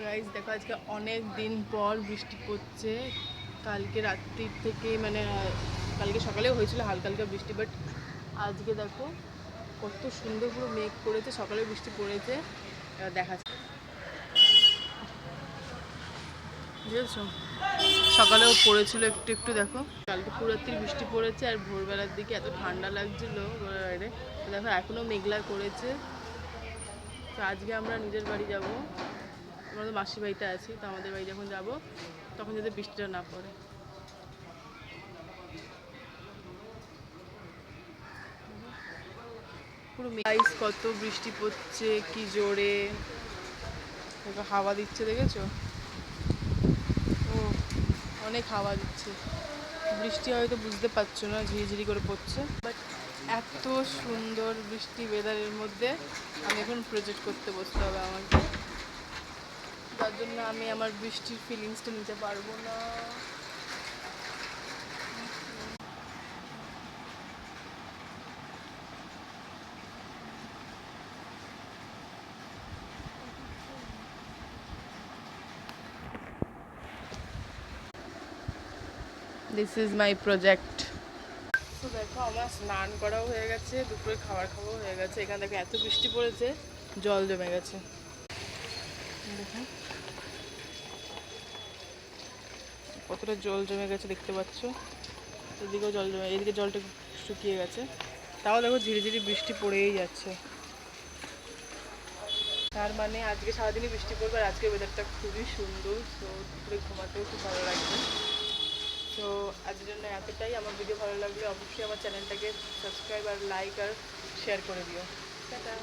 Guys দেখো আজকে অনেক দিন পর বৃষ্টি পড়ছে। কালকে রাত্রির থেকে মানে কালকে সকালেও হয়েছিল হালকা হালকা বৃষ্টি, বাট আজকে দেখো কত সুন্দর পুরো মেঘ করেছে, সকালে বৃষ্টি পড়েছে। এবার দেখাচ্ছে বুঝেছো, সকালেও পড়েছিল একটু একটু। দেখো কালকে পুরো রাত্রি বৃষ্টি পড়েছে আর ভোরবেলার দিকে এত ঠান্ডা লাগছিল বাইরে। দেখো এখনও মেঘলা করেছে। তো আজকে আমরা নিজের বাড়ি যাব, আমরা তো মাসির বাড়িতে আছি, তো আমাদের বাড়ি যখন যাব তখন যাতে বৃষ্টিটা না পড়ে। পুরো গাইস কত বৃষ্টি পড়ছে, কি জোরে দেখো, হাওয়া দিচ্ছে দেখেছো? ও অনেক হাওয়া দিচ্ছে। বৃষ্টি হয়তো বুঝতে পারছো না, ঝিরিঝিরি করে পড়ছে, বাট এত সুন্দর বৃষ্টি ওয়েদারের মধ্যে আমি এখন প্রজেক্ট করতে বসতে হবে আমাকে। তার জন্য আমি আমার বৃষ্টির ফিলিংসটা নিতে পারবো না। This is my project. তো দেখো আমার স্নান করাও হয়ে গেছে, দুপুরে খাবার খাওয়াও হয়ে গেছে। এখানে দেখো এত বৃষ্টি পড়েছে, জল জমে গেছে। দেখো কতটা জল জমে গেছে দেখতে পাচ্ছ, এদিকেও জল জমে, এদিকে জলটা শুকিয়ে গেছে। তাও দেখো ঝিরিঝিরি বৃষ্টি পড়েই যাচ্ছে। তার মানে আজকে সারাদিনই বৃষ্টি পড়বে, আর আজকের ওয়েদারটা খুবই সুন্দর। তো দুপুরে ঘুমাতেও খুব ভালো লাগবে। তো আজকের জন্য এতটাই। আমার ভিডিও ভালো লাগলে অবশ্যই আমার চ্যানেলটাকে সাবস্ক্রাইব আর লাইক আর শেয়ার করে দিও। টাটা।